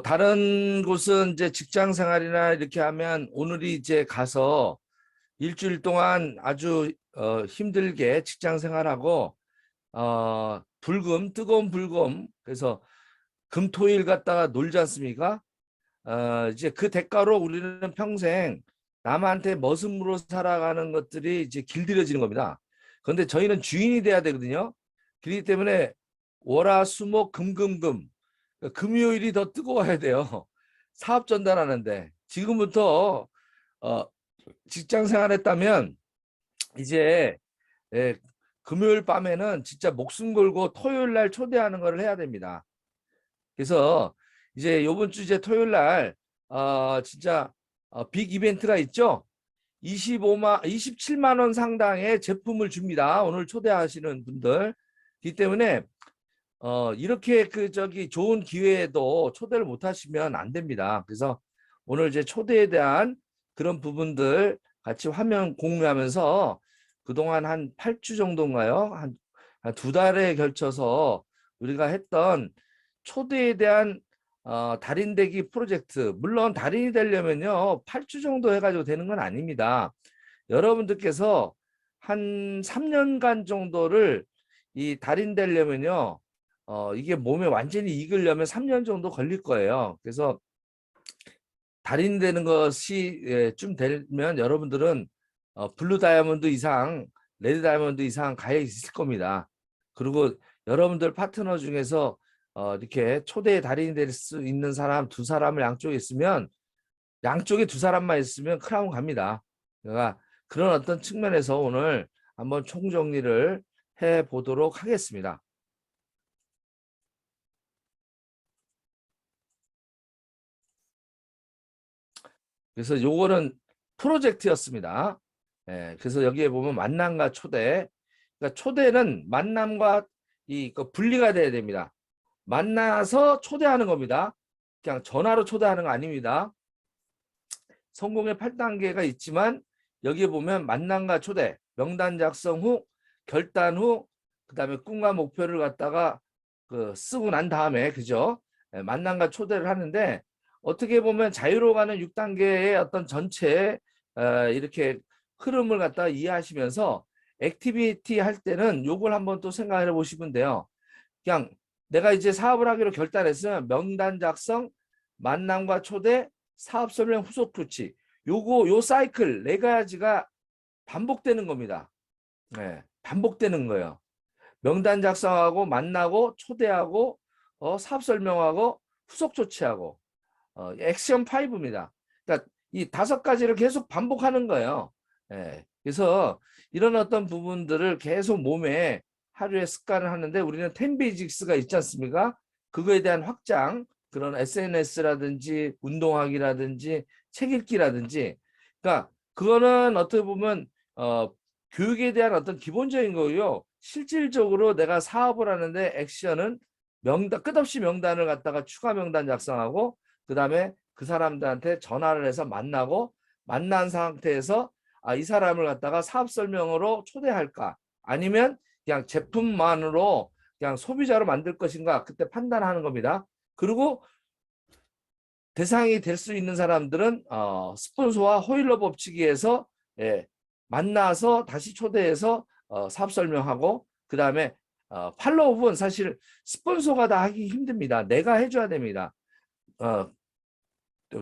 다른 곳은 이제 직장 생활이나 이렇게 하면 오늘이 이제 가서 일주일 동안 아주 힘들게 직장 생활하고 불금, 뜨거운 불금, 그래서 금토일 갔다가 놀지 않습니까? 이제 그 대가로 우리는 평생 남한테 머슴으로 살아가는 것들이 이제 길들여지는 겁니다. 그런데 저희는 주인이 돼야 되거든요. 그렇기 때문에 월화수목 금금금, 금요일이 더 뜨거워야 돼요. 사업 전달하는데 지금부터 어, 직장 생활했다면 이제 예, 금요일 밤에는 진짜 목숨 걸고 토요일 날 초대하는 거를 해야 됩니다. 그래서 이제 요번 주 이제 토요일 날 진짜 빅 이벤트가 있죠. 27만 원 상당의 제품을 줍니다. 오늘 초대하시는 분들. 그렇기 때문에 이렇게 좋은 기회에도 초대를 못 하시면 안 됩니다. 그래서 오늘 이제 초대에 대한 그런 부분들 같이 화면 공유하면서 그동안 한 8주 정도인가요? 한 두 달에 걸쳐서 우리가 했던 초대에 대한 달인되기 프로젝트. 물론 달인이 되려면요 8주 정도 해가지고 되는 건 아닙니다. 여러분들께서 한 3년간 정도를 이 달인 되려면요 이게 몸에 완전히 익으려면 3년 정도 걸릴 거예요. 그래서 달인 되는 것이 좀 되면 여러분들은 블루 다이아몬드 이상, 레드 다이아몬드 이상 가야 있을 겁니다. 그리고 여러분들 파트너 중에서 이렇게 초대 달인이 될 수 있는 사람 두 사람을 양쪽에 있으면 양쪽에 두 사람만 있으면 크라운 갑니다. 그러니까 그런 어떤 측면에서 오늘 한번 총정리를 해 보도록 하겠습니다. 그래서 요거는 프로젝트였습니다. 그래서 여기에 보면 만남과 초대. 그러니까 초대는 만남과 분리가 돼야 됩니다. 만나서 초대하는 겁니다. 그냥 전화로 초대하는 거 아닙니다. 성공의 8단계가 있지만 여기에 보면 만남과 초대, 명단 작성 후, 결단 후, 그다음에 꿈과 목표를 갖다가 쓰고 난 다음에 그죠? 만남과 초대를 하는데 어떻게 보면 자유로워가는 6단계의 어떤 전체 이렇게 흐름을 갖다가 이해하시면서 액티비티 할 때는 요걸 한번 또 생각해 보시면 돼요. 그냥 내가 이제 사업을 하기로 결단했으면 명단 작성, 만남과 초대, 사업 설명, 후속 조치. 요 사이클 네 가지가 반복되는 겁니다. 네, 반복되는 거예요. 명단 작성하고 만나고 초대하고 사업 설명하고 후속 조치하고 액션 5입니다. 그러니까 이 5가지를 계속 반복하는 거예요. 그래서 이런 어떤 부분들을 계속 몸에 하루에 습관을 하는데 우리는 10 베이직스가 있지 않습니까? 그거에 대한 확장, 그런 SNS라든지 운동하기라든지 책 읽기라든지 그러니까 그거는 어떻게 보면 교육에 대한 어떤 기본적인 거고요. 실질적으로 내가 사업을 하는데 액션은 끝없이 명단을 갖다가 추가 명단 작성하고 그다음에 그 사람들한테 전화를 해서 만나고 만난 상태에서 이 사람을 갖다가 사업 설명으로 초대할까 아니면 그냥 제품만으로 그냥 소비자로 만들 것인가 그때 판단하는 겁니다. 그리고 대상이 될 수 있는 사람들은 스폰서와 호일러 법칙에서 만나서 다시 초대해서 사업 설명하고 그 다음에 팔로우업은 사실 스폰서가 다 하기 힘듭니다. 내가 해줘야 됩니다.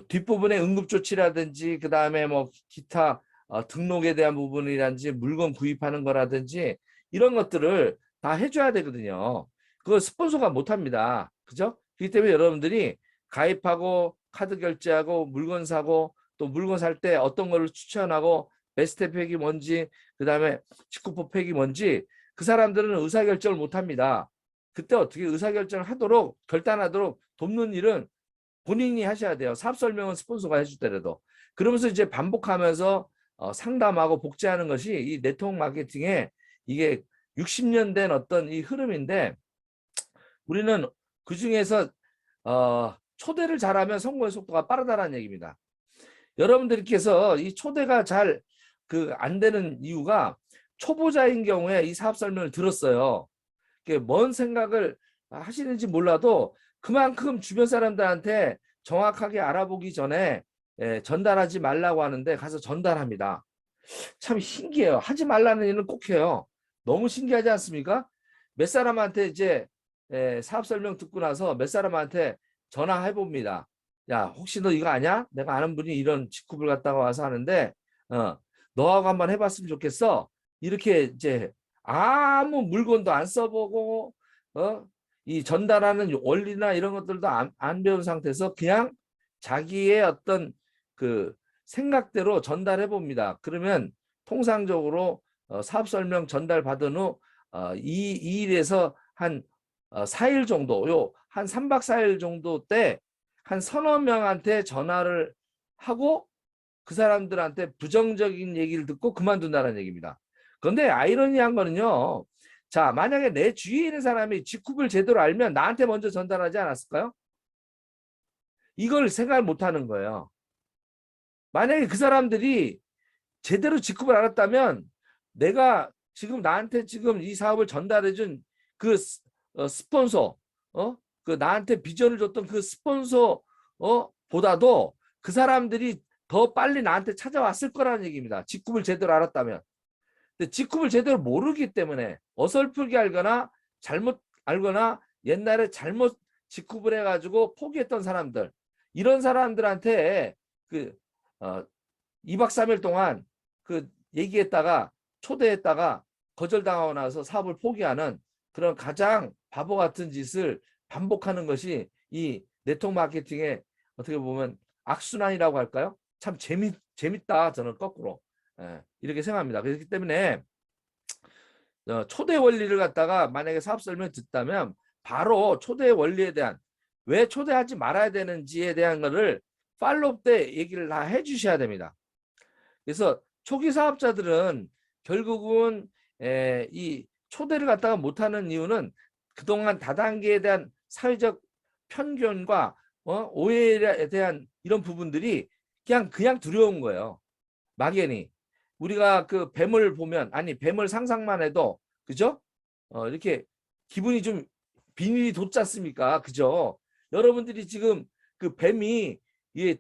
뒷부분에 응급조치라든지 그 다음에 뭐 기타 등록에 대한 부분이라든지 물건 구입하는 거라든지 이런 것들을 다 해줘야 되거든요. 그거 스폰서가 못합니다. 그죠? 그렇기 때문에 여러분들이 가입하고 카드 결제하고 물건 사고 또 물건 살 때 어떤 거를 추천하고 베스트 팩이 뭔지 그 다음에 직구법 팩이 뭔지 그 사람들은 의사결정을 못합니다. 그때 어떻게 의사결정을 하도록 결단하도록 돕는 일은 본인이 하셔야 돼요. 사업 설명은 스폰서가 해주더라도. 그러면서 이제 반복하면서 상담하고 복제하는 것이 이 네트워크 마케팅의 이게 60년 된 어떤 이 흐름인데 우리는 그중에서 초대를 잘하면 성공의 속도가 빠르다는 얘기입니다. 여러분들께서 이 초대가 잘 안 되는 이유가 초보자인 경우에 이 사업 설명을 들었어요. 뭔 생각을 하시는지 몰라도 그만큼 주변 사람들한테 정확하게 알아보기 전에 전달하지 말라고 하는데 가서 전달합니다. 참 신기해요. 하지 말라는 일은 꼭 해요. 너무 신기하지 않습니까? 몇 사람한테 이제 사업 설명 듣고 나서 몇 사람한테 전화해 봅니다. 야, 혹시 너 이거 아냐? 내가 아는 분이 이런 직급을 갖다가 와서 하는데 너하고 한번 해봤으면 좋겠어. 이렇게 이제 아무 물건도 안 써보고 이 전달하는 원리나 이런 것들도 안 배운 상태에서 그냥 자기의 어떤 그 생각대로 전달해 봅니다. 그러면 통상적으로 사업 설명 전달 받은 후 이 일에서 한 4일 정도, 한 3박 4일 정도 때 한 서너 명한테 전화를 하고 그 사람들한테 부정적인 얘기를 듣고 그만둔다는 얘기입니다. 그런데 아이러니한 거는요. 자, 만약에 내 주위에 있는 사람이 직급을 제대로 알면 나한테 먼저 전달하지 않았을까요? 이걸 생각을 못 하는 거예요. 만약에 그 사람들이 제대로 직급을 알았다면 내가 지금 나한테 지금 이 사업을 전달해준 그 스폰서, 그 나한테 비전을 줬던 그 스폰서 보다도 그 사람들이 더 빨리 나한테 찾아왔을 거라는 얘기입니다. 직급을 제대로 알았다면. 근데 직급을 제대로 모르기 때문에 어설프게 알거나 잘못 알거나 옛날에 잘못 직급을 해가지고 포기했던 사람들, 이런 사람들한테 그 2박 3일 동안 그 얘기했다가 초대했다가 거절당하고 나서 사업을 포기하는 그런 가장 바보 같은 짓을 반복하는 것이 이 네트워크 마케팅의 어떻게 보면 악순환이라고 할까요? 참 재밌다. 저는 거꾸로 이렇게 생각합니다. 그렇기 때문에 초대 원리를 갖다가 만약에 사업 설명 듣다면 바로 초대 원리에 대한 왜 초대하지 말아야 되는지에 대한 거를 팔로업 때 얘기를 다 해주셔야 됩니다. 그래서 초기 사업자들은 결국은 이 초대를 갖다가 못하는 이유는 그동안 다단계에 대한 사회적 편견과 오해에 대한 이런 부분들이 그냥 두려운 거예요. 막연히 우리가 그 뱀을 보면 아니 뱀을 상상만 해도 그죠? 이렇게 기분이 좀 비닐이 돋지 않습니까? 그죠? 여러분들이 지금 그 뱀이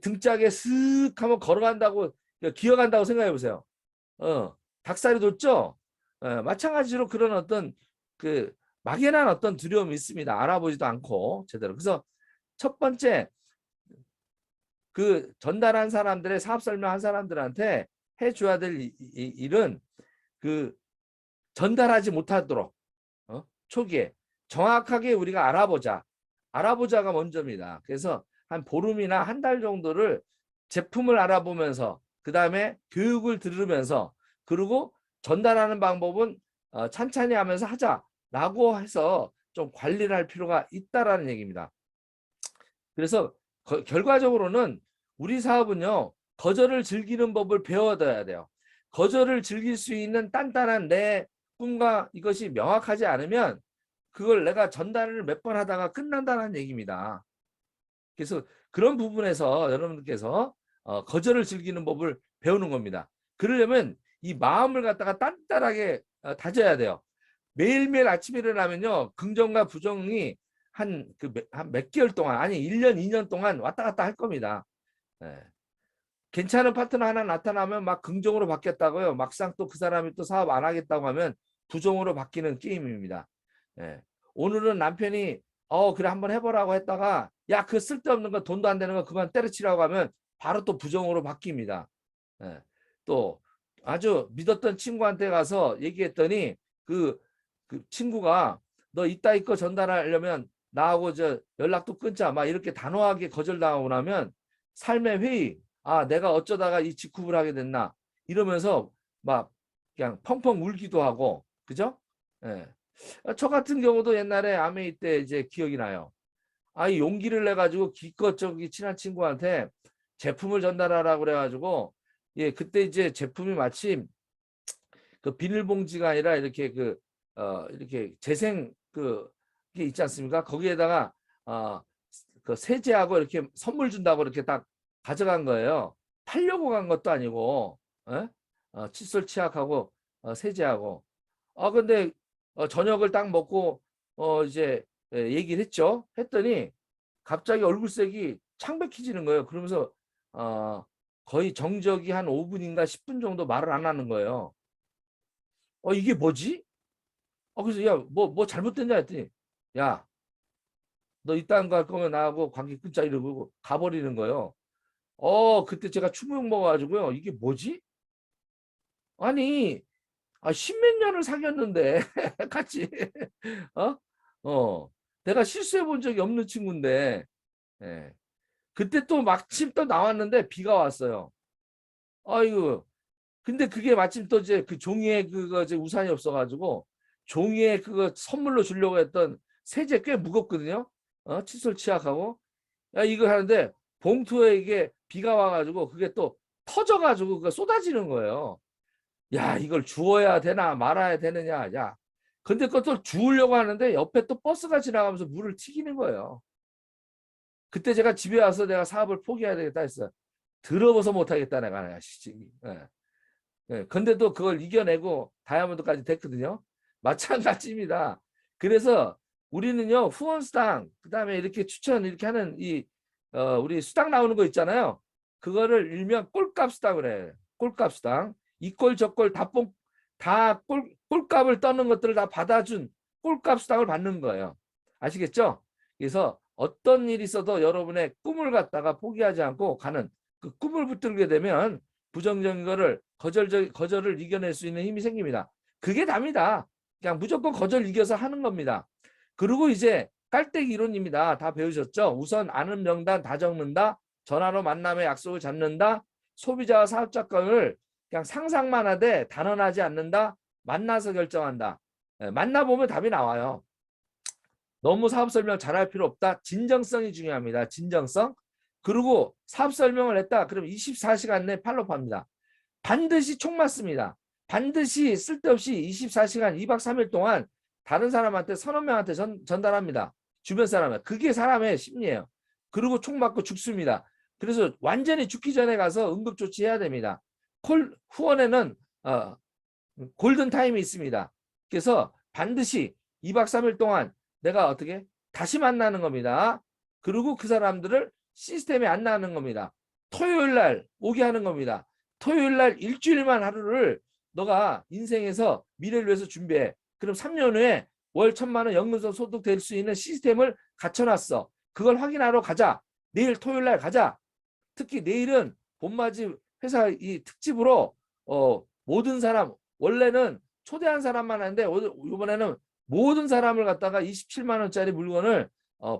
등짝에 슥 하면 걸어간다고 기어간다고 생각해 보세요. 닭살이 돋죠? 마찬가지로 그런 어떤 그 막연한 어떤 두려움이 있습니다. 알아보지도 않고 제대로. 그래서 첫 번째 그 전달한 사람들의 사업 설명한 사람들한테 해줘야 될 일은 그 전달하지 못하도록 초기에 정확하게 우리가 알아보자가 먼저입니다. 그래서 한 보름이나 한 달 정도를 제품을 알아보면서 그 다음에 교육을 들으면서 그리고 전달하는 방법은 찬찬히 하면서 하자라고 해서 좀 관리를 할 필요가 있다라는 얘기입니다. 그래서 결과적으로는 우리 사업은요. 거절을 즐기는 법을 배워둬야 돼요. 거절을 즐길 수 있는 단단한 내 꿈과 이것이 명확하지 않으면 그걸 내가 전달을 몇 번 하다가 끝난다는 얘기입니다. 그래서 그런 부분에서 여러분들께서 거절을 즐기는 법을 배우는 겁니다. 그러려면 이 마음을 갖다가 단단하게 다져야 돼요. 매일매일 아침에 일어나면요. 긍정과 부정이 한 몇 개월 동안 아니 1년 2년 동안 왔다 갔다 할 겁니다. 괜찮은 파트너 하나 나타나면 막 긍정으로 바뀌었다고요. 막상 또 그 사람이 또 사업 안 하겠다고 하면 부정으로 바뀌는 게임입니다. 오늘은 남편이 그래 한번 해보라고 했다가 야 그 쓸데없는 거 돈도 안 되는 거 그만 때려치라고 하면 바로 또 부정으로 바뀝니다. 또 아주 믿었던 친구한테 가서 얘기했더니 그 친구가 너 이따위 거 전달하려면 나하고 저 연락도 끊자 막 이렇게 단호하게 거절당하고 나면 삶의 회의 내가 어쩌다가 이 직급을 하게 됐나 이러면서 막 그냥 펑펑 울기도 하고 그죠? 저 같은 경우도 옛날에 아메이 때 이제 기억이 나요. 용기를 내 가지고 기껏 저기 친한 친구한테 제품을 전달하라고 그래가지고 그때 이제 제품이 마침 그 비닐봉지가 아니라 이렇게 이렇게 재생 게 있지 않습니까? 거기에다가 그 세제하고 이렇게 선물 준다고 이렇게 딱 가져간 거예요. 팔려고 간 것도 아니고 칫솔 치약하고 세제하고. 근데 저녁을 딱 먹고 이제 얘기를 했죠. 했더니 갑자기 얼굴색이 창백해지는 거예요. 그러면서 거의 정적이 한 5분인가 10분 정도 말을 안 하는 거예요. 이게 뭐지? 그래서 야, 뭐 잘못됐냐 했더니 야, 너 이딴 거 할 거면 나하고 관계 끊자 이러고 가버리는 거예요. 그때 제가 충격 먹어가지고요. 이게 뭐지? 아니, 십몇 년을 사귀었는데 같이 어? 어. 내가 실수해 본 적이 없는 친구인데 예. 그때 또 마침 또 나왔는데 비가 왔어요. 아이고. 근데 그게 마침 또 이제 그 종이에 그거 이제 우산이 없어가지고 종이에 그거 선물로 주려고 했던 세제 꽤 무겁거든요. 칫솔 치약하고. 야, 이거 하는데 봉투에 이게 비가 와가지고 그게 또 터져가지고 그거 쏟아지는 거예요. 야, 이걸 주워야 되나 말아야 되느냐. 야. 근데 그것도 주우려고 하는데 옆에 또 버스가 지나가면서 물을 튀기는 거예요. 그때 제가 집에 와서 내가 사업을 포기해야 되겠다 했어요. 들어봐서 못하겠다 내가. 예. 예. 근데도 그걸 이겨내고 다이아몬드까지 됐거든요. 마찬가지입니다. 그래서 우리는요, 후원수당, 그 다음에 이렇게 추천 이렇게 하는 우리 수당 나오는 거 있잖아요. 그거를 일명 꼴값 수당을 해. 꼴값 수당. 이 꼴 저 꼴 다 꼴값을 떠는 것들을 다 받아준 꼴값 수당을 받는 거예요. 아시겠죠? 그래서 어떤 일이 있어도 여러분의 꿈을 갖다가 포기하지 않고 가는 그 꿈을 붙들게 되면 부정적인 거를 거절을 이겨낼 수 있는 힘이 생깁니다. 그게 답니다. 그냥 무조건 거절 이겨서 하는 겁니다. 그리고 이제 깔때기 이론입니다. 다 배우셨죠? 우선 아는 명단 다 적는다. 전화로 만남의 약속을 잡는다. 소비자와 사업자 건을 그냥 상상만 하되 단언하지 않는다. 만나서 결정한다. 만나보면 답이 나와요. 너무 사업 설명 잘할 필요 없다. 진정성이 중요합니다. 진정성. 그리고 사업 설명을 했다. 그럼 24시간 내 팔로우합니다. 반드시 총 맞습니다. 반드시 쓸데없이 24시간 2박 3일 동안 다른 사람한테 서너 명한테 전달합니다. 주변 사람에. 그게 사람의 심리예요. 그리고 총 맞고 죽습니다. 그래서 완전히 죽기 전에 가서 응급조치해야 됩니다. 후원에는 골든타임이 있습니다. 그래서 반드시 2박 3일 동안 내가 어떻게 다시 만나는 겁니다. 그리고 그 사람들을 시스템에 안내하는 겁니다. 토요일 날 오게 하는 겁니다. 토요일 날 일주일만 하루를 너가 인생에서 미래를 위해서 준비해. 그럼 3년 후에 월 1,000만 원 연금성 소득 될 수 있는 시스템을 갖춰놨어. 그걸 확인하러 가자. 내일 토요일 날 가자. 특히 내일은 봄맞이 회사 이 특집으로 모든 사람 원래는 초대한 사람만 하는데 이번에는 모든 사람을 갖다가 27만 원짜리 물건을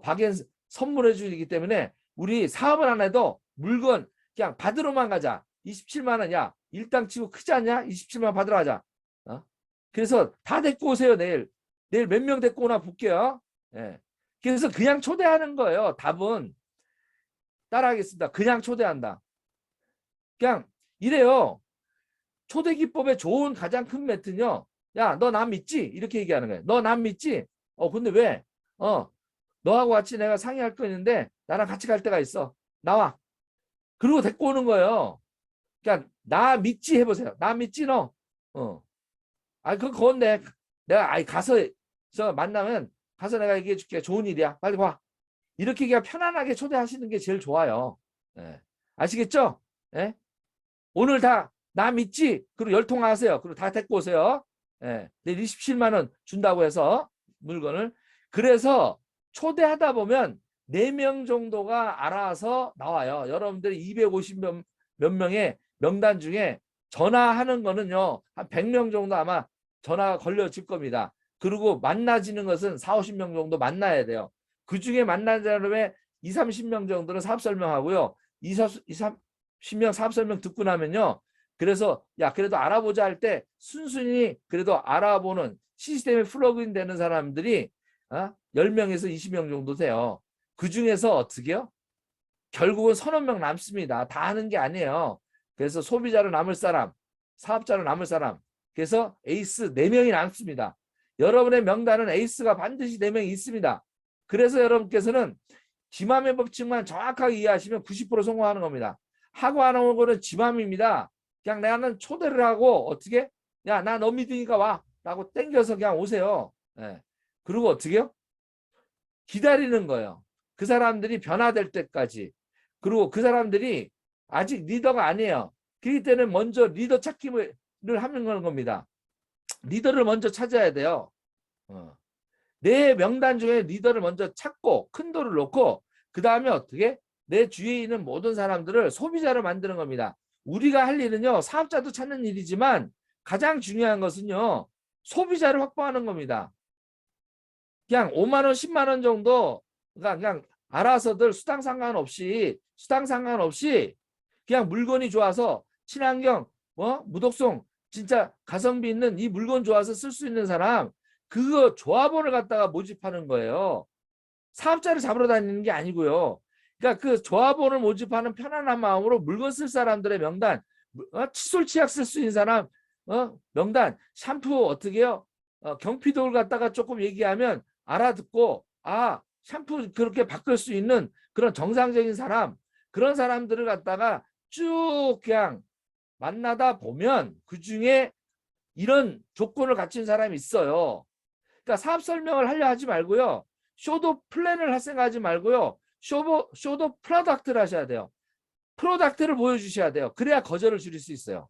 박연 선물해 주기 때문에 우리 사업을 안 해도 물건 그냥 받으러만 가자. 27만 원. 야, 일당 치고 크지 않냐? 27만 원 받으러 가자. 그래서 다 데리고 오세요. 내일 몇 명 데리고 오나 볼게요. 예. 그래서 그냥 초대하는 거예요. 답은 따라하겠습니다. 그냥 초대한다. 그냥 이래요. 초대 기법의 좋은 가장 큰 매트는요. 야, 너 남 믿지? 이렇게 얘기하는 거예요. 너 남 믿지? 근데 왜? 너하고 같이 내가 상의할 거 있는데 나랑 같이 갈 때가 있어. 나와. 그리고 데리고 오는 거예요. 그러니까 나 믿지 해보세요. 나 믿지 너? 그건 내가 가서 저 만나면 가서 내가 얘기해 줄게. 좋은 일이야. 빨리 와. 이렇게 그냥 편안하게 초대하시는 게 제일 좋아요. 예. 아시겠죠? 예? 오늘 다 나 믿지? 그리고 열통 하세요. 그리고 다 데리고 오세요. 예. 내일 27만 원 준다고 해서 물건을. 그래서 초대하다 보면 4명 정도가 알아서 나와요. 여러분들이 250 몇 명의 명단 중에 전화하는 거는요. 한 100명 정도 아마 전화가 걸려질 겁니다. 그리고 만나지는 것은 4, 50명 정도 만나야 돼요. 그중에 만난 사람의 2, 30명 정도는 사업 설명하고요. 2, 30명 사업 설명 듣고 나면요. 그래서 야 그래도 알아보자 할 때 순순히 그래도 알아보는 시스템에 플러그인 되는 사람들이 10명에서 20명 정도 돼요. 그중에서 어떻게요? 결국은 서너 명 남습니다. 다 하는 게 아니에요. 그래서 소비자로 남을 사람, 사업자로 남을 사람. 그래서 에이스 4명이 남습니다. 여러분의 명단은 에이스가 반드시 4명이 있습니다. 그래서 여러분께서는 지맘의 법칙만 정확하게 이해하시면 90% 성공하는 겁니다. 하고 안 하는 거는 지맘입니다. 그냥 나는 초대를 하고 어떻게 야, 나 너 믿으니까 와. 라고 땡겨서 그냥 오세요. 예. 그리고 어떻게 해요? 기다리는 거예요. 그 사람들이 변화될 때까지. 그리고 그 사람들이 아직 리더가 아니에요. 그렇기 때문에 먼저 리더 찾기를 하는 겁니다. 리더를 먼저 찾아야 돼요. 내 명단 중에 리더를 먼저 찾고 큰 돌을 놓고 그 다음에 어떻게 내 주위에 있는 모든 사람들을 소비자로 만드는 겁니다. 우리가 할 일은요, 사업자도 찾는 일이지만 가장 중요한 것은요, 소비자를 확보하는 겁니다. 그냥 5만 원, 10만 원 정도 그냥 알아서들 수당 상관없이 그냥 물건이 좋아서 친환경, 무독성, 진짜 가성비 있는 이 물건 좋아서 쓸 수 있는 사람, 그거 조합원을 갖다가 모집하는 거예요. 사업자를 잡으러 다니는 게 아니고요. 그러니까 그 조합원을 모집하는 편안한 마음으로 물건 쓸 사람들의 명단, 칫솔 치약 쓸 수 있는 사람 명단, 샴푸 어떻게 해요? 경피도를 갖다가 조금 얘기하면 알아듣고, 아, 샴푸 그렇게 바꿀 수 있는 그런 정상적인 사람, 그런 사람들을 갖다가 쭉 그냥 만나다 보면 그중에 이런 조건을 갖춘 사람이 있어요. 그러니까 사업 설명을 하려 하지 말고요. 쇼도 플랜을 할 생각하지 말고요. 쇼도 프로덕트를 하셔야 돼요. 프로덕트를 보여주셔야 돼요. 그래야 거절을 줄일 수 있어요.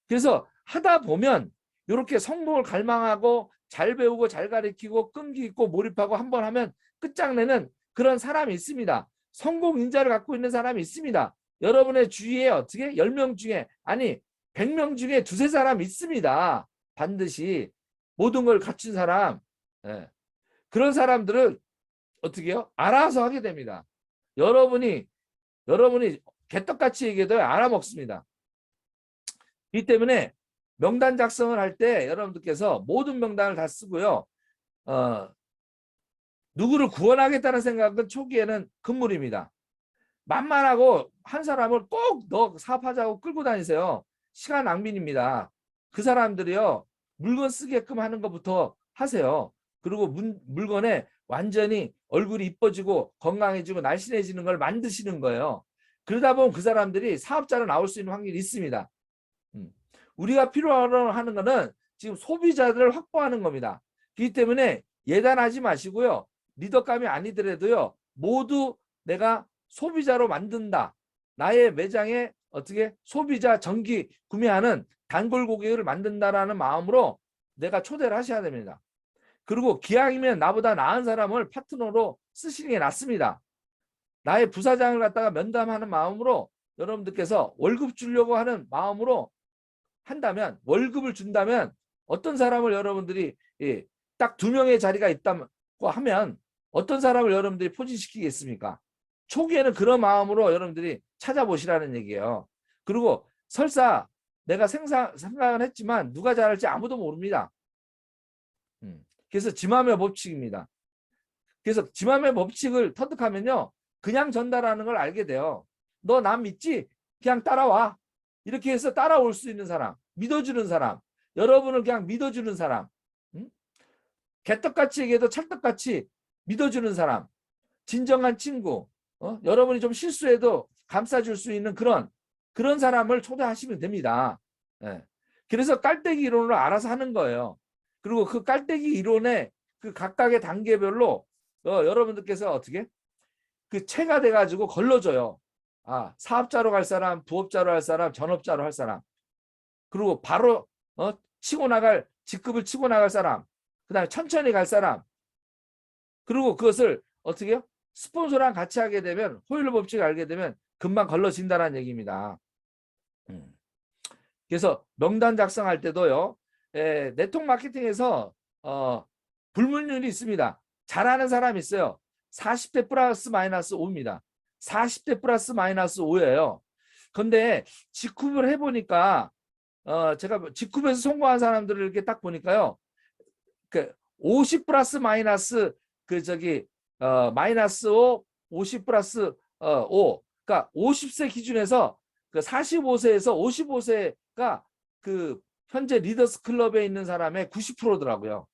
그래서 하다 보면 이렇게 성공을 갈망하고 잘 배우고 잘 가르치고 끈기 있고 몰입하고 한번 하면 끝장내는 그런 사람이 있습니다. 성공 인자를 갖고 있는 사람이 있습니다. 여러분의 주위에 어떻게 10명 중에 아니 100명 중에 두세 사람 있습니다. 반드시 모든 걸 갖춘 사람. 예. 그런 사람들은 어떻게 해요? 알아서 하게 됩니다. 여러분이 개떡같이 얘기해도 알아먹습니다. 이 때문에 명단 작성을 할 때 여러분들께서 모든 명단을 다 쓰고요. 누구를 구원하겠다는 생각은 초기에는 금물입니다. 만만하고 한 사람을 꼭 너 사업하자고 끌고 다니세요. 시간 낭비입니다. 그 사람들이요. 물건 쓰게끔 하는 것부터 하세요. 그리고 물건에 완전히 얼굴이 이뻐지고 건강해지고 날씬해지는 걸 만드시는 거예요. 그러다 보면 그 사람들이 사업자로 나올 수 있는 확률이 있습니다. 우리가 필요로 하는 거는 지금 소비자들을 확보하는 겁니다. 그렇기 때문에 예단하지 마시고요. 리더감이 아니더라도요. 모두 내가 소비자로 만든다. 나의 매장에 어떻게 소비자 정기 구매하는 단골 고객을 만든다라는 마음으로 내가 초대를 하셔야 됩니다. 그리고 기왕이면 나보다 나은 사람을 파트너로 쓰시는 게 낫습니다. 나의 부사장을 갖다가 면담하는 마음으로 여러분들께서 월급 주려고 하는 마음으로 한다면 월급을 준다면 어떤 사람을 여러분들이 딱 2명의 자리가 있다고 하면 어떤 사람을 여러분들이 포진시키겠습니까? 초기에는 그런 마음으로 여러분들이 찾아보시라는 얘기예요. 그리고 설사 내가 생각은 했지만 누가 잘할지 아무도 모릅니다. 그래서 지마의 법칙입니다. 그래서 지마의 법칙을 터득하면요. 그냥 전달하는 걸 알게 돼요. 너 나 믿지? 그냥 따라와. 이렇게 해서 따라올 수 있는 사람, 믿어주는 사람, 여러분을 그냥 믿어주는 사람, 개떡같이 얘기해도 찰떡같이 믿어주는 사람, 진정한 친구, 여러분이 좀 실수해도 감싸줄 수 있는 그런 사람을 초대하시면 됩니다. 예. 그래서 깔때기 이론을 알아서 하는 거예요. 그리고 그 깔때기 이론의 그 각각의 단계별로 여러분들께서 어떻게 그 체가 돼가지고 걸러줘요. 아, 사업자로 갈 사람, 부업자로 할 사람, 전업자로 할 사람. 그리고 바로 직급을 치고 나갈 사람. 그다음에 천천히 갈 사람. 그리고 그것을 어떻게 해요? 스폰서랑 같이 하게 되면 호일러 법칙을 알게 되면 금방 걸러진다는 얘기입니다. 그래서 명단 작성할 때도요. 네트워크 마케팅에서 불문율이 있습니다. 잘하는 사람이 있어요. 40대 플러스 마이너스 5입니다. 40대 플러스 마이너스 5예요. 근데 직급을 해보니까 제가 직급에서 성공한 사람들을 이렇게 딱 보니까요. 그 50 플러스 마이너스 마이너스 5, 50 플러스 5. 그러니까 50세 기준에서 그 45세에서 55세가 그 현재 리더스 클럽에 있는 사람의 90%더라고요.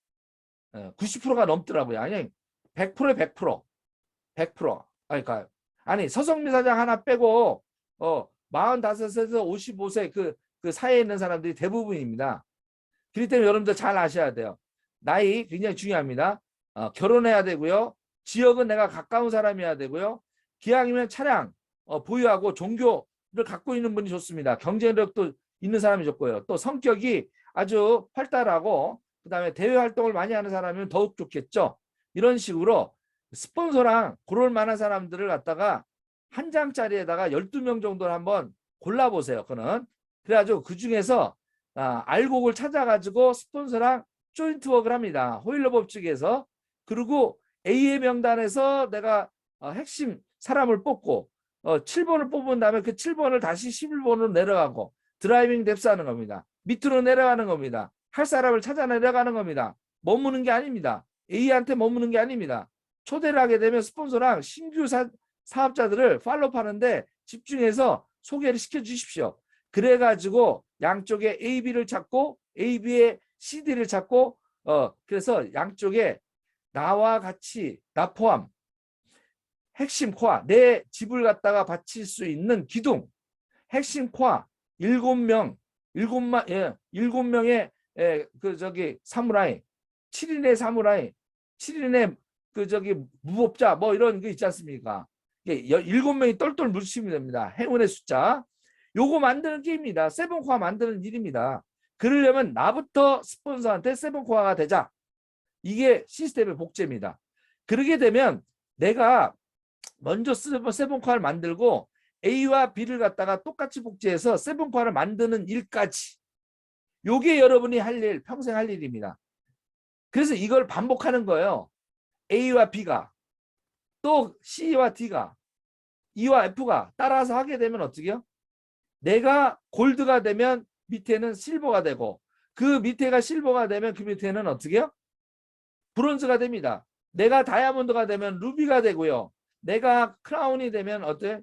90%가 넘더라고요. 아니 100%에 100%. 100%. 그러니까 아니 서성민 사장 하나 빼고 45세에서 55세 그 그 사회에 있는 사람들이 대부분입니다. 그렇기 때문에 여러분들 잘 아셔야 돼요. 나이 굉장히 중요합니다. 결혼해야 되고요. 지역은 내가 가까운 사람이어야 되고요. 기왕이면 차량 보유하고 종교를 갖고 있는 분이 좋습니다. 경쟁력도 있는 사람이 좋고요. 또 성격이 아주 활달하고 그다음에 대외 활동을 많이 하는 사람이면 더욱 좋겠죠. 이런 식으로 스폰서랑 그럴 만한 사람들을 갖다가 한 장짜리에다가 12명 정도를 한번 골라보세요. 그는 그래가지고 그 중에서 알곡을 찾아가지고 스폰서랑 조인트 워크를 합니다. 호일러 법칙에서. 그리고 A의 명단에서 내가 핵심 사람을 뽑고 7번을 뽑은 다음에 그 7번을 다시 11번으로 내려가고 드라이빙 뎁스 하는 겁니다. 밑으로 내려가는 겁니다. 할 사람을 찾아 내려가는 겁니다. 머무는 게 아닙니다. A한테 머무는 게 아닙니다. 초대를 하게 되면 스폰서랑 신규 사업자들을 팔로우하는데 집중해서 소개를 시켜 주십시오. 그래가지고 양쪽에 A, B를 찾고 A, B의 CD를 찾고 그래서 양쪽에 나와 같이 나 포함 핵심 코어 내 집을 갖다가 바칠 수 있는 기둥 핵심 코어 7명의 그 저기 사무라이 7인의 사무라이 7인의 그 저기 무법자 뭐 이런 거 있지 않습니까? 7명이 똘똘 뭉치면 됩니다. 행운의 숫자. 요거 만드는 게임입니다. 세븐코어 만드는 일입니다. 그러려면 나부터 스폰서한테 세븐코어가 되자. 이게 시스템의 복제입니다. 그러게 되면 내가 먼저 세븐코어를 만들고 A와 B를 갖다가 똑같이 복제해서 세븐코어를 만드는 일까지 요게 여러분이 할 일, 평생 할 일입니다. 그래서 이걸 반복하는 거예요. A와 B가 또 C와 D가 E와 F가 따라서 하게 되면 어떻게 해요? 내가 골드가 되면 밑에는 실버가 되고 그 밑에가 실버가 되면 그 밑에는 어떻게 해요? 브론즈가 됩니다. 내가 다이아몬드가 되면 루비가 되고요. 내가 크라운이 되면 어때?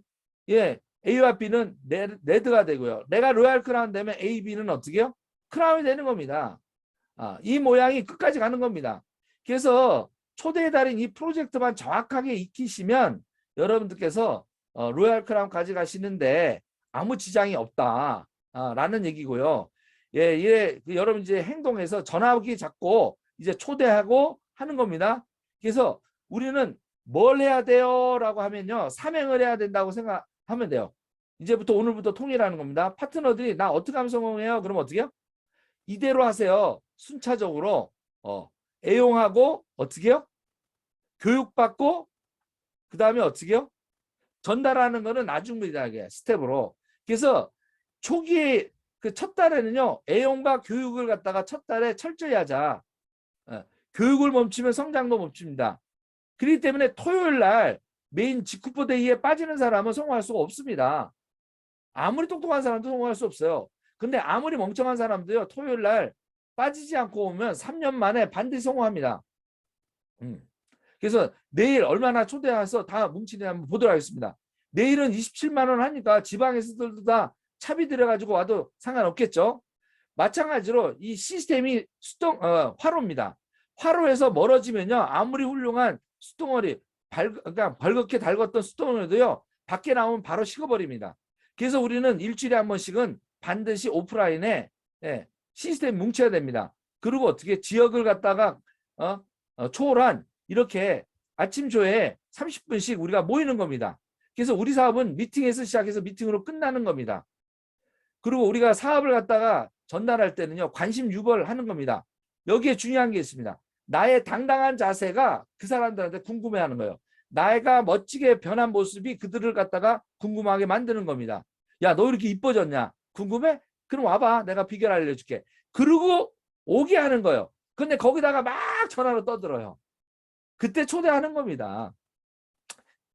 예, A와 B는 레드가 되고요. 내가 로얄 크라운 되면 A, B는 어떻게 해요? 크라운이 되는 겁니다. 이 모양이 끝까지 가는 겁니다. 그래서 초대의 달인 이 프로젝트만 정확하게 익히시면 여러분들께서 로얄 크라운 가져가시는데 아무 지장이 없다 라는 얘기고요. 예, 여러분 이제 행동해서 전화기 잡고 이제 초대하고 하는 겁니다. 그래서 우리는 뭘 해야 돼요? 라고 하면요. 삼행을 해야 된다고 생각하면 돼요. 이제부터 오늘부터 통일하는 겁니다. 파트너들이 나 어떻게 하면 성공해요? 그럼 어떻게 해요? 이대로 하세요. 순차적으로 애용하고 어떻게 해요? 교육받고 그 다음에 어떻게 해요? 전달하는 거는 나중입니다. 스텝으로. 그래서 초기에 그 첫 달에는요. 애용과 교육을 갖다가 첫 달에 철저히 하자. 교육을 멈추면 성장도 멈춥니다. 그렇기 때문에 토요일 날 메인 직후포 데이에 빠지는 사람은 성공할 수가 없습니다. 아무리 똑똑한 사람도 성공할 수 없어요. 근데 아무리 멍청한 사람도요. 토요일 날 빠지지 않고 오면 3년 만에 반드시 성공합니다. 그래서 내일 얼마나 초대해서 다 뭉치냐 한번 보도록 하겠습니다. 내일은 27만 원 하니까 지방에서도 다 차비 들여가지고 와도 상관없겠죠. 마찬가지로 이 시스템이 화로입니다. 화로에서 멀어지면요. 아무리 훌륭한 수덩어리 그러니까 벌겋게 달궜던 수덩어리도요. 밖에 나오면 바로 식어버립니다. 그래서 우리는 일주일에 한 번씩은 반드시 오프라인에 시스템 뭉쳐야 됩니다. 그리고 어떻게 지역을 갖다가 초월한 이렇게 아침 조에 30분씩 우리가 모이는 겁니다. 그래서 우리 사업은 미팅에서 시작해서 미팅으로 끝나는 겁니다. 그리고 우리가 사업을 갖다가 전달할 때는요. 관심 유발하는 겁니다. 여기에 중요한 게 있습니다. 나의 당당한 자세가 그 사람들한테 궁금해하는 거예요. 나가 멋지게 변한 모습이 그들을 갖다가 궁금하게 만드는 겁니다. 야, 너 이렇게 이뻐졌냐? 궁금해? 그럼 와봐. 내가 비결 알려줄게. 그리고 오게 하는 거예요. 근데 거기다가 막 전화로 떠들어요. 그때 초대하는 겁니다.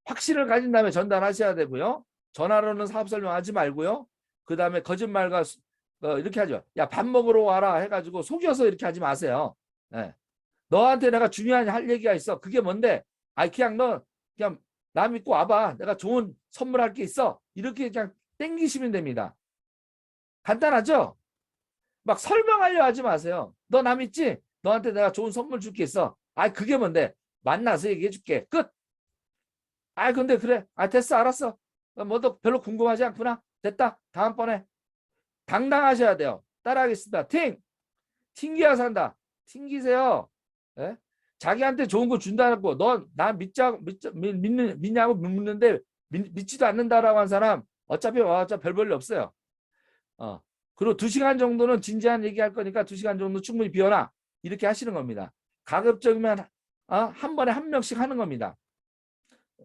확신을 가진 다음에 전달하셔야 되고요. 전화로는 사업 설명하지 말고요. 그 다음에 거짓말과 이렇게 하죠. 야, 밥 먹으러 와라 해가지고 속여서 이렇게 하지 마세요. 네. 너한테 내가 중요한 할 얘기가 있어. 그게 뭔데? 그냥 너 그냥 나 믿고 와봐. 내가 좋은 선물할 게 있어. 이렇게 그냥 땡기시면 됩니다. 간단하죠? 막 설명하려 하지 마세요. 너 나 믿지? 너한테 내가 좋은 선물 줄 게 있어. 그게 뭔데? 만나서 얘기해 줄게. 끝. 근데 그래. 됐어. 알았어. 뭐 너 별로 궁금하지 않구나. 됐다. 다음번에. 당당하셔야 돼요. 따라하겠습니다. 튕겨야 산다. 튕기세요. 예? 자기한테 좋은 거 준다고 너 나 믿냐고 묻는데 믿지도 않는다라고 한 사람 어차피 별 볼일 없어요. 그리고 2시간 정도는 진지한 얘기할 거니까 2시간 정도 충분히 비워놔. 이렇게 하시는 겁니다. 가급적이면 한 번에 한 명씩 하는 겁니다.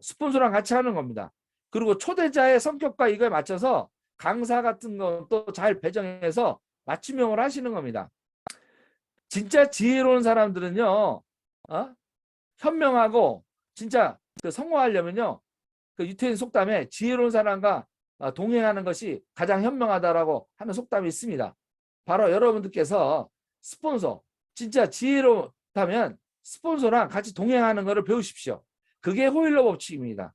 스폰서랑 같이 하는 겁니다. 그리고 초대자의 성격과 이거에 맞춰서 강사 같은 것도 잘 배정해서 맞춤형을 하시는 겁니다. 진짜 지혜로운 사람들은요, 현명하고 진짜 성공하려면요, 그 유태인 속담에 지혜로운 사람과 동행하는 것이 가장 현명하다라고 하는 속담이 있습니다. 바로 여러분들께서 스폰서, 진짜 지혜롭다면 스폰서랑 같이 동행하는 것을 배우십시오. 그게 호일러 법칙입니다.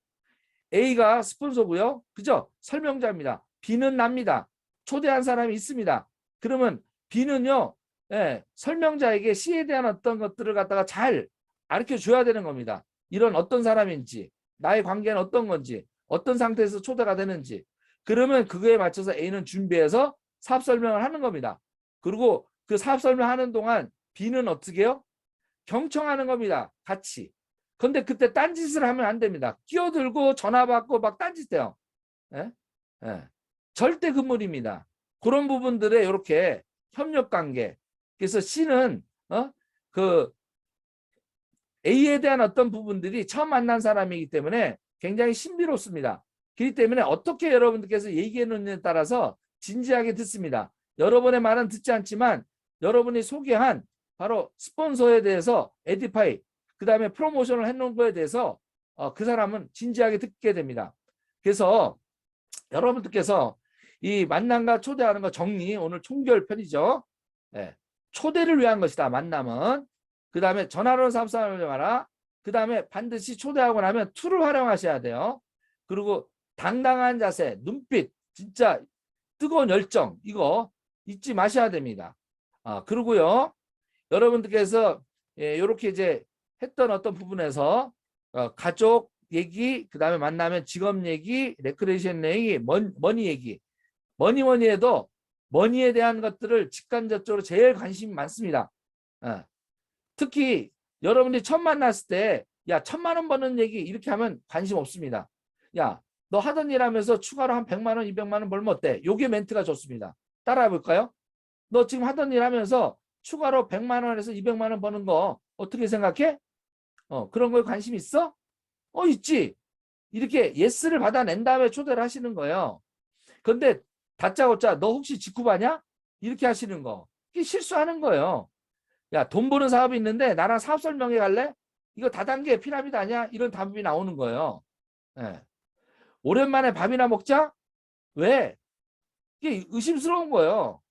A가 스폰서고요. 그죠? 설명자입니다. B는 납니다. 초대한 사람이 있습니다. 그러면 B는요, 설명자에게 C에 대한 어떤 것들을 갖다가 잘 가르쳐 줘야 되는 겁니다. 이런 어떤 사람인지, 나의 관계는 어떤 건지, 어떤 상태에서 초대가 되는지. 그러면 그거에 맞춰서 A는 준비해서 사업 설명을 하는 겁니다. 그리고 그 사업 설명하는 동안 B는 어떻게 해요? 경청하는 겁니다. 같이. 근데 그때 딴짓을 하면 안 됩니다. 끼어들고 전화 받고 막 딴짓해요. 예? 예. 절대 금물입니다. 그런 부분들에 이렇게 협력 관계. 그래서 C는 그 A에 대한 어떤 부분들이 처음 만난 사람이기 때문에 굉장히 신비롭습니다. 그렇기 때문에 어떻게 여러분들께서 얘기해 놓느냐에 따라서 진지하게 듣습니다. 여러분의 말은 듣지 않지만 여러분이 소개한 바로 스폰서에 대해서 에디파이, 그 다음에 프로모션을 해놓은 거에 대해서 그 사람은 진지하게 듣게 됩니다. 그래서 여러분들께서 이 만남과 초대하는 거 정리, 오늘 총결편이죠. 네. 초대를 위한 것이다. 만남은. 그 다음에 전화로 삼삼하지 마라. 그 다음에 반드시 초대하고 나면 툴을 활용하셔야 돼요. 그리고 당당한 자세, 눈빛, 진짜 뜨거운 열정, 이거 잊지 마셔야 됩니다. 그리고요, 여러분들께서 이렇게 이제 했던 어떤 부분에서 가족 얘기, 그 다음에 만나면 직업 얘기, 레크레이션 얘기, 머니 얘기, 뭐니 해도 머니에 대한 것들을 직간접적으로 제일 관심이 많습니다. 특히 여러분들이 처음 만났을 때, 야, 1,000만 원 버는 얘기 이렇게 하면 관심 없습니다. 야, 너 하던 일 하면서 추가로 한 100만 원, 200만 원 벌면 어때? 요게 멘트가 좋습니다. 따라해 볼까요? 너 지금 하던 일 하면서 추가로 100만 원에서 200만 원 버는 거 어떻게 생각해? 그런 거에 관심 있어? 있지. 이렇게 예스를 받아낸 다음에 초대를 하시는 거예요. 근데 다짜고짜 너 혹시 직구바냐? 이렇게 하시는 거. 이게 실수하는 거예요. 야, 돈 버는 사업이 있는데 나랑 사업 설명회 갈래? 이거 다단계 피라미드 아니야? 이런 답이 나오는 거예요. 예. 오랜만에 밥이나 먹자? 왜? 이게 의심스러운 거예요.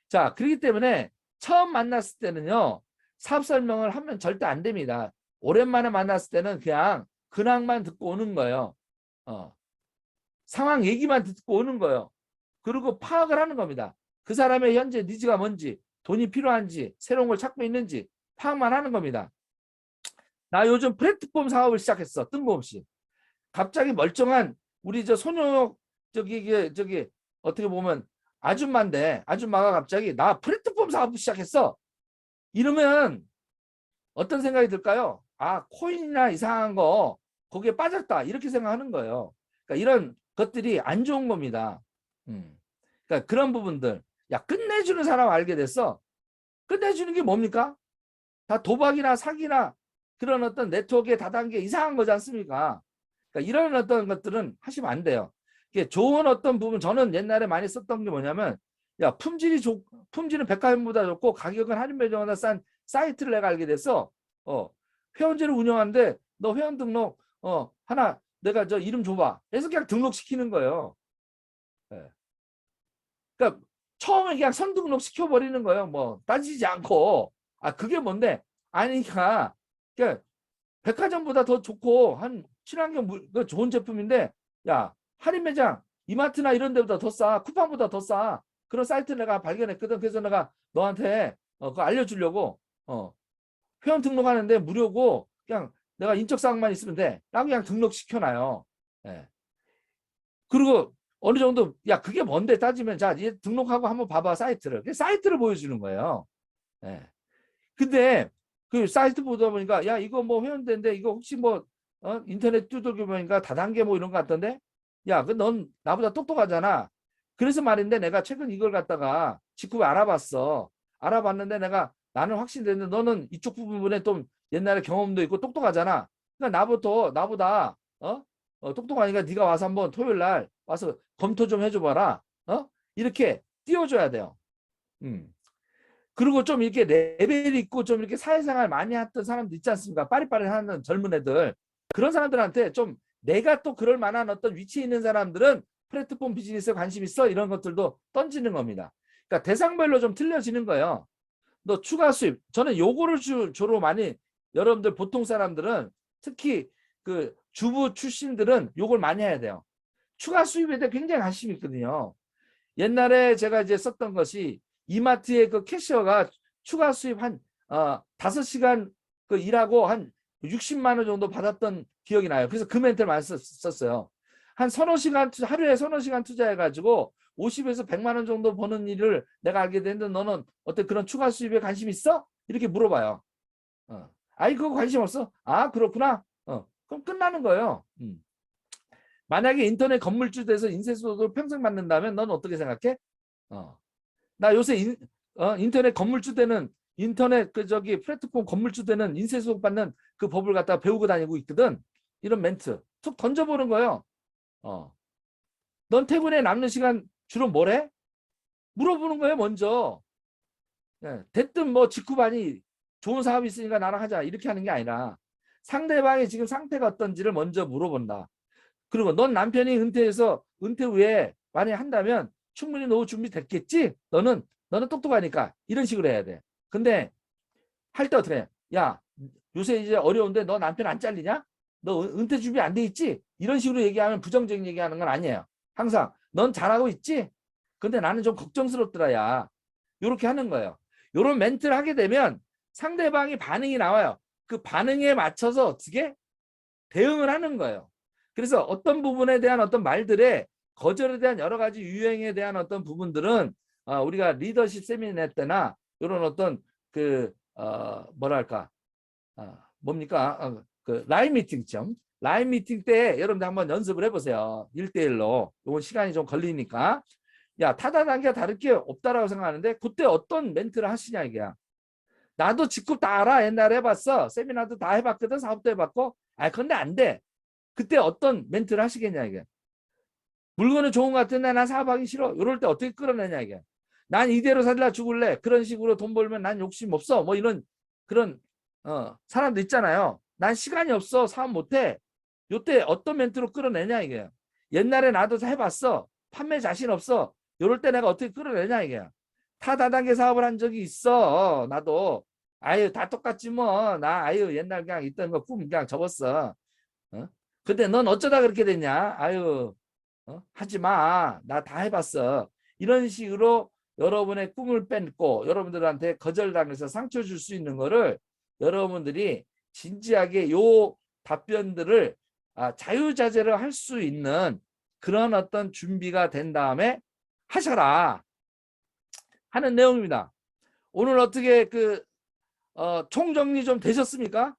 자, 그렇기 때문에 처음 만났을 때는요, 사업 설명을 하면 절대 안 됩니다. 오랜만에 만났을 때는 그냥 근황만 듣고 오는 거예요. 상황 얘기만 듣고 오는 거예요. 그리고 파악을 하는 겁니다. 그 사람의 현재 니즈가 뭔지, 돈이 필요한지, 새로운 걸 찾고 있는지 파악만 하는 겁니다. 나 요즘 플랫폼 사업을 시작했어. 뜬금없이. 갑자기 멀쩡한 우리 저 소녀 저기 어떻게 보면 아줌마인데 아줌마가 갑자기 나 플랫폼 사업 시작했어. 이러면 어떤 생각이 들까요? 코인이나 이상한 거 거기에 빠졌다. 이렇게 생각하는 거예요. 그러니까 이런 것들이 안 좋은 겁니다. 그러니까 그런 부분들. 야, 끝내주는 사람 알게 됐어. 끝내주는 게 뭡니까? 다 도박이나 사기나 그런 어떤 네트워크의 다단계 이상한 거지 않습니까? 그러니까 이런 어떤 것들은 하시면 안 돼요. 좋은 어떤 부분, 저는 옛날에 많이 썼던 게 뭐냐면, 야, 품질은 백화점보다 좋고 가격은 할인 매장보다 싼 사이트를 내가 알게 됐어. 회원제를 운영하는데 너 회원 등록 하나 내가 저 이름 줘봐. 그래서 그냥 등록시키는 거예요. 네. 그러니까 처음에 그냥 선등록 시켜버리는 거예요. 뭐 따지지 않고. 그게 뭔데? 아니니까 그러니까 백화점보다 더 좋고 한 친환경 좋은 제품인데, 야, 할인 매장 이마트나 이런 데보다 더 싸. 쿠팡보다 더 싸. 그런 사이트를 내가 발견했거든. 그래서 내가 너한테 그거 알려주려고 회원 등록하는데 무료고 그냥 내가 인적사항만 있으면 돼. 라고 그냥 등록시켜놔요. 예. 그리고 어느 정도 야 그게 뭔데 따지면 자 이제 등록하고 한번 봐봐 사이트를. 사이트를 보여주는 거예요. 예. 근데 그 사이트 보다 보니까 야 이거 뭐 회원된데 이거 혹시 뭐 인터넷 두들겨 보니까 다단계 뭐 이런 거 같던데 야 그 넌 나보다 똑똑하잖아. 그래서 말인데 내가 최근 이걸 갖다가 직후에 알아봤어. 알아봤는데 내가 나는 확신되는데 너는 이쪽 부분에 좀 옛날에 경험도 있고 똑똑하잖아. 그러니까 나보다 똑똑하니까 네가 와서 한번 토요일 날 와서 검토 좀 해줘 봐라. 이렇게 띄워줘야 돼요. 그리고 좀 이렇게 레벨이 있고 좀 이렇게 사회생활 많이 했던 사람들 있지 않습니까? 빠릿빠릿 하는 젊은 애들. 그런 사람들한테 좀 내가 또 그럴 만한 어떤 위치에 있는 사람들은 플랫폼 비즈니스에 관심 있어? 이런 것들도 던지는 겁니다. 그러니까 대상별로 좀 틀려지는 거예요. 너 추가 수입. 저는 요거를 주로 많이 여러분들 보통 사람들은 특히 그 주부 출신들은 요걸 많이 해야 돼요. 추가 수입에 대해 굉장히 관심이 있거든요. 옛날에 제가 이제 썼던 것이 이마트의 그 캐셔가 추가 수입 한 5시간 그 일하고 한 60만 원 정도 받았던 기억이 나요. 그래서 그 멘트를 많이 썼어요. 한 서너 시간 하루에 서너 시간 투자해가지고 50에서 100만 원 정도 버는 일을 내가 알게 됐는데 너는 어때 그런 추가 수입에 관심 있어? 이렇게 물어봐요. 아이 그거 관심 없어? 아 그렇구나. 그럼 끝나는 거예요. 만약에 인터넷 건물주 돼서 인쇄소득을 평생 받는다면 넌 어떻게 생각해? 나 요새 인터넷 건물주 되는 인터넷 그 저기 플랫폼 건물주 되는 인쇄소득 받는 그 법을 갖다가 배우고 다니고 있거든. 이런 멘트 툭 던져보는 거예요. 넌 퇴근에 남는 시간 주로 뭐래? 물어보는 거예요 먼저. 예, 됐든 뭐 직후반이 좋은 사업이 있으니까 나랑 하자 이렇게 하는 게 아니라 상대방의 지금 상태가 어떤지를 먼저 물어본다. 그리고 넌 남편이 은퇴해서 은퇴 후에 만약에 한다면 충분히 노후 준비 됐겠지? 너는 똑똑하니까 이런 식으로 해야 돼. 근데 할 때 어떻게 해? 야 요새 이제 어려운데 너 남편 안 잘리냐? 너 은퇴 준비 안 돼 있지? 이런 식으로 얘기하면 부정적인 얘기하는 건 아니에요. 항상 넌 잘하고 있지? 근데 나는 좀 걱정스럽더라 야. 이렇게 하는 거예요. 이런 멘트를 하게 되면 상대방이 반응이 나와요. 그 반응에 맞춰서 어떻게 대응을 하는 거예요. 그래서 어떤 부분에 대한 어떤 말들의 거절에 대한 여러 가지 유행에 대한 어떤 부분들은 우리가 리더십 세미나 때나 이런 어떤 그 뭐랄까 뭡니까 그 라인 미팅점 라인 미팅 때 여러분들 한번 연습을 해보세요. 1대1로 이건 시간이 좀 걸리니까 야 타다 단계가 다를 게 없다라고 생각하는데 그때 어떤 멘트를 하시냐 이게야. 나도 직급 다 알아. 옛날에 해봤어. 세미나도 다 해봤거든. 사업도 해봤고. 근데 안 돼. 그때 어떤 멘트를 하시겠냐 이게. 물건은 좋은 것 같은데 난 사업하기 싫어. 이럴 때 어떻게 끌어내냐 이게. 난 이대로 살라 죽을래. 그런 식으로 돈 벌면 난 욕심 없어. 뭐 이런 그런 사람도 있잖아요. 난 시간이 없어. 사업 못해. 요때 어떤 멘트로 끌어내냐 이게. 옛날에 나도 해봤어. 판매 자신 없어. 이럴 때 내가 어떻게 끌어내냐 이게. 타다단계 사업을 한 적이 있어. 나도. 아유 다 똑같지 뭐. 나 아유 옛날 그냥 있던 거 꿈 그냥 접었어. 근데 넌 어쩌다 그렇게 됐냐? 아유 하지 마. 나 다 해봤어. 이런 식으로 여러분의 꿈을 뺏고 여러분들한테 거절당해서 상처 줄 수 있는 거를 여러분들이 진지하게 요 답변들을 자유자재로 할 수 있는 그런 어떤 준비가 된 다음에 하셔라 하는 내용입니다. 오늘 어떻게 총정리 좀 되셨습니까?